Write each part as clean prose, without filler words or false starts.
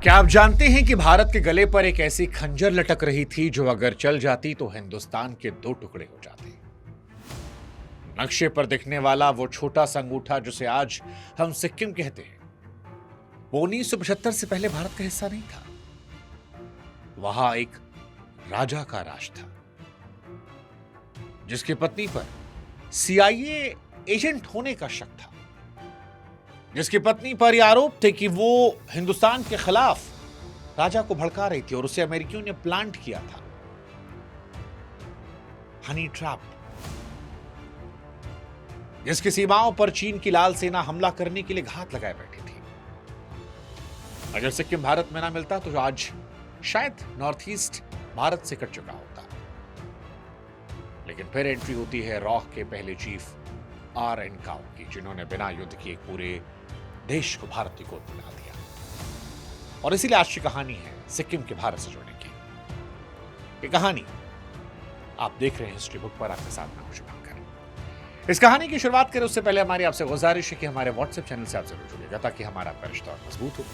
क्या आप जानते हैं कि भारत के गले पर एक ऐसी खंजर लटक रही थी जो अगर चल जाती तो हिंदुस्तान के दो टुकड़े हो जाते। नक्शे पर दिखने वाला वो छोटा सा अंगूठा जिसे आज हम सिक्किम कहते हैं, वो 1975 से पहले भारत का हिस्सा नहीं था। वहां एक राजा का राज था जिसकी पत्नी पर सीआईए एजेंट होने का शक था, जिसकी पत्नी पर यह आरोप थे कि वो हिंदुस्तान के खिलाफ राजा को भड़का रही थी और उसे अमेरिकियों ने प्लांट किया था। हनी ट्रैप, जिसकी सीमाओं पर चीन की लाल सेना हमला करने के लिए घात लगाए बैठी थी। अगर सिक्किम भारत में ना मिलता तो आज शायद नॉर्थ ईस्ट भारत से कट चुका होता। लेकिन फिर एंट्री होती है रॉक के पहले चीफ आर.एन. काउ की, जिन्होंने बिना युद्ध किए एक पूरे देश को भारत की गोद में बना दिया। और इसीलिए आज की कहानी है सिक्किम के भारत से जुड़ने की। ये कहानी आप देख रहे हैं हिस्ट्री बुक पर, आपके साथ मैं शुभंकर। इस कहानी की शुरुआत करें उससे पहले हमारी आपसे गुजारिश है कि हमारे व्हाट्सएप चैनल से आप जरूर जुड़िएगा ताकि हमारा आपका रिश्ता और मजबूत हो।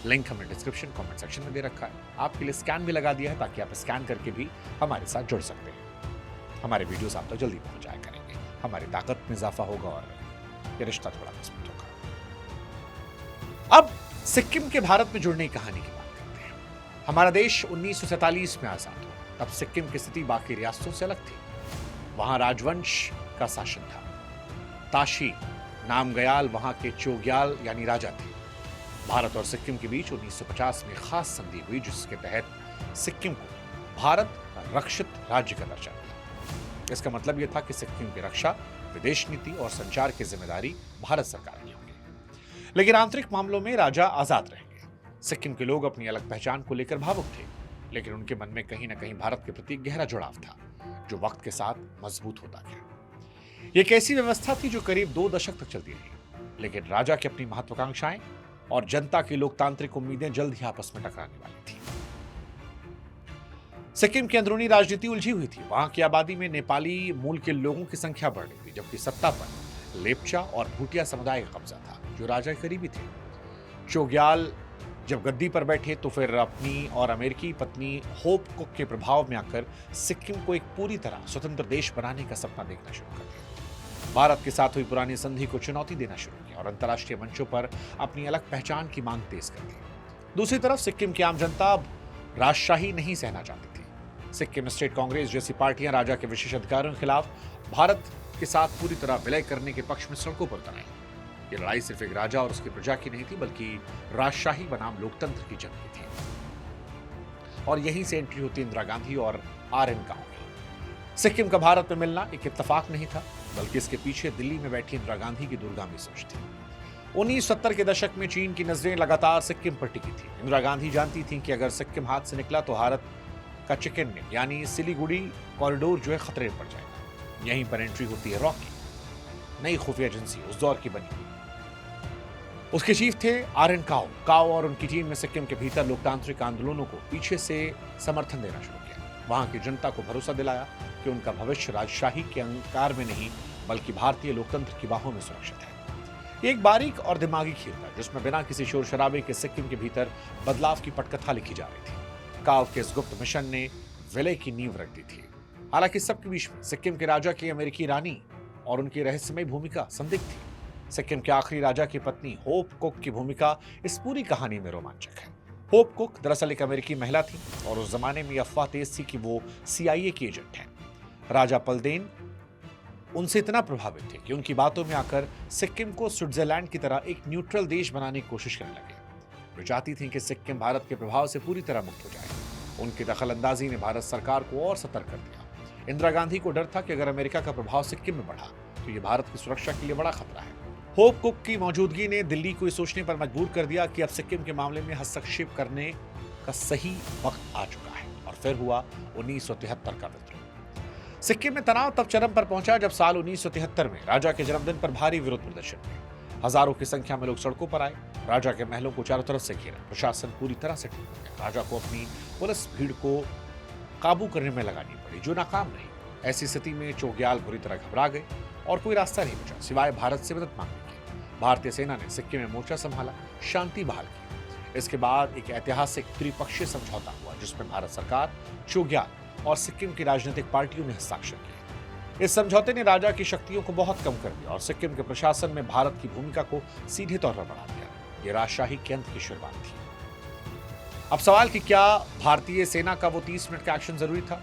लिंक हमने डिस्क्रिप्शन कमेंट सेक्शन में दे रखा है। आपके लिए स्कैन भी लगा दिया है ताकि आप स्कैन करके भी हमारे साथ जुड़ सकते हैं। हमारे वीडियोस आप तक जल्दी पहुंच जाया करेंगे, हमारी ताकत में इजाफा होगा और ये रिश्ता थोड़ा मजबूत होगा। अब सिक्किम के भारत में जुड़ने की कहानी की बात करते हैं। हमारा देश 1947 में आजाद हुआ। तब सिक्किम की स्थिति बाकी रियासतों से अलग थी। वहां राजवंश का शासन था। ताशी नामग्याल वहां के चोग्याल यानी राजा थे। भारत और सिक्किम के बीच 1950 में खास संधि हुई जिसके तहत सिक्किम को भारत रक्षित राज्य का दर्जा मिला। इसका मतलब यह था कि सिक्किम की रक्षा, विदेश नीति और संचार की जिम्मेदारी भारत सरकार की होगी। लेकिन आंतरिक मामलों में राजा आजाद रहेंगे। सिक्किम के लोग अपनी अलग पहचान को लेकर भावुक थे, लेकिन उनके मन में कहीं ना कहीं भारत के प्रति गहरा जुड़ाव था जो वक्त के साथ मजबूत होता गया। यह एक ऐसी व्यवस्था थी जो करीब 2 दशक तक चलती रही, लेकिन राजा की अपनी महत्वाकांक्षाएं और जनता की लोकतांत्रिक उम्मीदें जल्द ही आपस में टकराने वाली थी। सिक्किम की अंदरूनी राजनीति उलझी हुई थी। वहां की आबादी में नेपाली मूल के लोगों की संख्या बढ़ रही थी, जबकि सत्ता पर लेप्चा और भूटिया समुदाय का कब्जा था जो राजा के करीबी थे। चोग्याल जब गद्दी पर बैठे तो फिर अपनी और अमेरिकी पत्नी होप कुक के प्रभाव में आकर सिक्किम को एक पूरी तरह स्वतंत्र देश बनाने का सपना देखना शुरू कर दिया। भारत के साथ हुई पुरानी संधि को चुनौती देना शुरू किया और अंतर्राष्ट्रीय मंचों पर अपनी अलग पहचान की मांग तेज कर दी। दूसरी तरफ सिक्किम की आम जनता अब राजशाही नहीं सहना चाहती थी। सिक्किम स्टेट कांग्रेस जैसी पार्टियां राजा के विशेष अधिकारों के खिलाफ भारत के साथ पूरी तरह विलय करने के पक्ष में सड़कों पर उतर आई। ये लड़ाई सिर्फ एक राजा और उसकी प्रजा की नहीं थी, बल्कि राजशाही बनाम लोकतंत्र की जंग की थी। और यहीं से एंट्री होती इंदिरा गांधी और आर.एन. काउ की। सिक्किम का भारत में मिलना एक इत्तेफाक नहीं था, बल्कि इसके पीछे दिल्ली में बैठी इंदिरा गांधी की दूरगामी सोच थी। 1970 के दशक में चीन की नजरें लगातार सिक्किम पर टिकी थी। इंदिरा गांधी जानती थी कि अगर सिक्किम हाथ से निकला तो भारत का चिकन नेक यानी सिलीगुड़ी कॉरिडोर जो है खतरे में पड़ जाएगा। यहीं पर एंट्री होती है रॉक की, नई खुफिया एजेंसी उस दौर की बनी हुई। उसके चीफ थे आर.एन. काउ। काउ और उनकी टीम ने सिक्किम के भीतर लोकतांत्रिक आंदोलनों को पीछे से समर्थन देना शुरू किया। वहां की जनता को भरोसा दिलाया कि उनका भविष्य राजशाही के अहंकार में नहीं बल्कि भारतीय लोकतंत्र की बाहों में सुरक्षित है। एक बारीक और दिमागी खेल था जिसमें बिना किसी शोर शराबे के सिक्किम के भीतर बदलाव की पटकथा लिखी जा रही थी। काउ के इस गुप्त मिशन ने विलय की नींव रख दी थी। हालांकि सबके बीच में सिक्किम के राजा की अमेरिकी रानी और उनकी रहस्यमय भूमिका संदिग्ध थी। सिक्किम के आखिरी राजा की पत्नी होप कुक की भूमिका इस पूरी कहानी में रोमांचक है। होप कुक दरअसल एक अमेरिकी महिला थी और उस जमाने में अफवाह तेज थी कि वो सीआईए की एजेंट है। राजा पलदेन उनसे इतना प्रभावित थे कि उनकी बातों में आकर सिक्किम को स्विट्जरलैंड की तरह एक न्यूट्रल देश बनाने की कोशिश करने लगे। वे चाहती थी कि सिक्किम भारत के प्रभाव से पूरी तरह मुक्त हो जाए। उनकी दखलंदाजी ने भारत सरकार को और सतर्क कर दिया। इंदिरा गांधी को डर था कि अगर अमेरिका का प्रभाव सिक्किम में बढ़ा तो ये भारत की सुरक्षा के लिए बड़ा खतरा है। होप कुक की मौजूदगी ने दिल्ली को सोचने पर मजबूर कर दिया कि अब सिक्किम के मामले में हस्तक्षेप करने का सही वक्त आ चुका है। और फिर हुआ 1973 का विद्रोह। सिक्किम में तनाव तब चरम पर पहुंचा जब साल 1973 में राजा के जन्मदिन पर भारी विरोध प्रदर्शन हुए। हजारों की संख्या में लोग सड़कों पर आए। राजा के महलों को चारों तरफ से घेरा। प्रशासन पूरी तरह से ठीक हो गया। राजा को अपनी पुलिस भीड़ को काबू करने में लगानी पड़ी जो नाकाम रही। ऐसी स्थिति में चोग्याल बुरी तरह घबरा गए और कोई रास्ता नहीं बचा सिवाय भारत से मदद मांगने के। भारतीय सेना ने सिक्किम में मोर्चा संभाला, शांति बहाल की। इसके बाद एक ऐतिहासिक त्रिपक्षीय समझौता हुआ जिसमें भारत सरकार, चोग्याल और सिक्किम की राजनीतिक पार्टियों ने हस्ताक्षर किए। इस समझौते ने राजा की शक्तियों को बहुत कम कर दिया और सिक्किम के प्रशासन में भारत की भूमिका को सीधे तौर पर बढ़ा दिया। यह राजशाही के अंत की शुरुआत थी। अब सवाल कि क्या भारतीय सेना का वो 30 मिनट का एक्शन जरूरी था?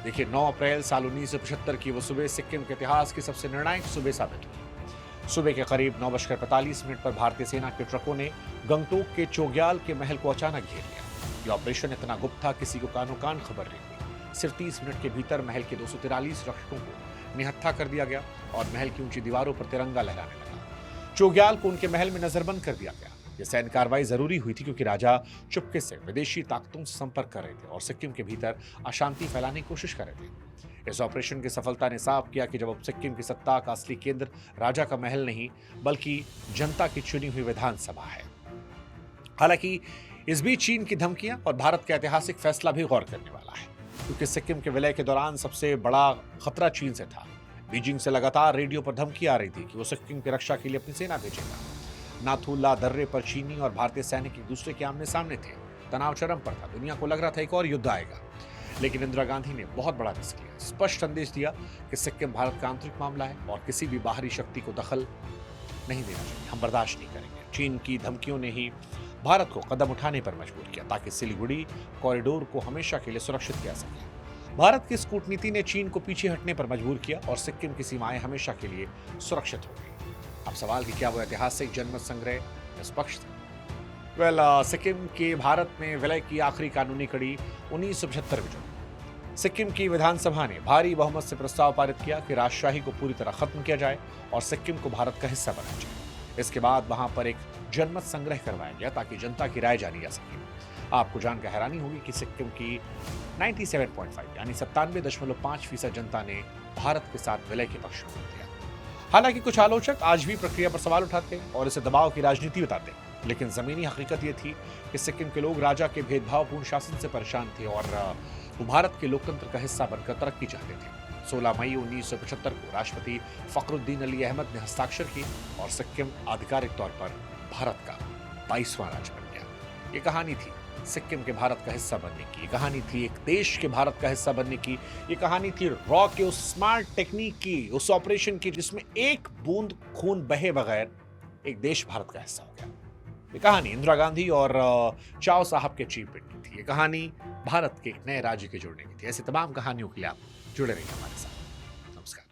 देखिए, 9 अप्रैल साल 1975 की वो सुबह सिक्किम के इतिहास की सबसे निर्णायक सुबह साबित हुई। सुबह के करीब 9:45 पर भारतीय सेना के ट्रकों ने गंगटोक के चोग्याल के महल को अचानक घेर लिया। यह ऑपरेशन इतना गुप्त था, किसी को कानो कान खबर नहीं हुई। सिर्फ 30 मिनट के भीतर महल के 243 रक्षकों को निहत्था कर दिया गया और महल की ऊंची दीवारों पर तिरंगा लहराने लगा। चोग्याल को उनके महल में नजरबंद कर दिया गया। यह सैन्य कार्रवाई जरूरी हुई थी क्योंकि राजा चुपके से विदेशी ताकतों से संपर्क कर रहे थे और सिक्किम के भीतर अशांति फैलाने की कोशिश कर रहे थे। इस ऑपरेशन की सफलता ने साफ किया कि जब अब सिक्किम की सत्ता का असली केंद्र राजा का महल नहीं बल्कि जनता की चुनी हुई विधानसभा है। हालांकि इस बीच चीन की धमकियां और भारत का ऐतिहासिक फैसला भी गौर करने वाला है, क्योंकि सिक्किम के विलय के दौरान सबसे बड़ा खतरा चीन से था। बीजिंग से लगातार रेडियो पर धमकी आ रही थी कि वो सिक्किम की रक्षा के लिए अपनी सेना भेजेगा। नाथुला दर्रे पर चीनी और भारतीय सैनिक एक दूसरे के आमने सामने थे। तनाव चरम पर था। दुनिया को लग रहा था एक और युद्ध आएगा, लेकिन इंदिरा गांधी ने बहुत बड़ा रिस्क लिया। स्पष्ट संदेश दिया कि सिक्किम भारत का आंतरिक मामला है और किसी भी बाहरी शक्ति को दखल नहीं देना चाहिए। हम बर्दाश्त नहीं करेंगे। चीन की धमकियों ने ही भारत को कदम उठाने पर मजबूर किया ताकि सिलीगुड़ी कॉरिडोर को हमेशा के लिए सुरक्षित किया सके। भारत की इस कूटनीति ने चीन को पीछे हटने पर मजबूर किया और सिक्किम की सीमाएं हमेशा के लिए सुरक्षित हो गई। अब सवाल कि क्या वो ऐतिहासिक जनमत संग्रह निष्पक्ष था? सिक्किम के भारत में विलय की आखिरी कानूनी कड़ी 1975 में जुड़ी। सिक्किम की विधानसभा ने भारी बहुमत से प्रस्ताव पारित किया कि राजशाही को पूरी तरह खत्म किया जाए और सिक्किम को भारत का हिस्सा बनाया जाए। इसके बाद वहां पर एक जनमत संग्रह करवाया गया ताकि जनता की राय जानी जा सके। आपको जानकर हैरानी होगी कि सिक्किम की 97.5 यानी 97.5% जनता ने भारत के साथ विलय के पक्ष में वोट दिया। हालांकि कुछ आलोचक आज भी प्रक्रिया पर सवाल उठाते और इसे दबाव की राजनीति बताते, लेकिन जमीनी हकीकत यह थी कि सिक्किम के लोग राजा के भेदभावपूर्ण शासन से परेशान थे और वो भारत के लोकतंत्र का हिस्सा बनकर तरक्की चाहते थे। 16 मई 1975 को राष्ट्रपति फखरुद्दीन अली अहमद ने हस्ताक्षर किए और सिक्किम आधिकारिक तौर पर भारत का 22वां राज्य बन गया। ये कहानी थी सिक्किम के भारत का हिस्सा बनने की। ये कहानी थी एक देश के भारत का हिस्सा बनने की। ये कहानी थी रॉ के उस स्मार्ट टेक्निक की, उस ऑपरेशन की जिसमें एक बूंद खून बहे बगैर एक देश भारत का हिस्सा हो गया। ये कहानी इंदिरा गांधी और चाव साहब के अचीवमेंट की थी। ये कहानी भारत के एक नए राज्य के जुड़ने की थी। ऐसी तमाम कहानियों के लिए आप जुड़े रहिए हमारे साथ। नमस्कार।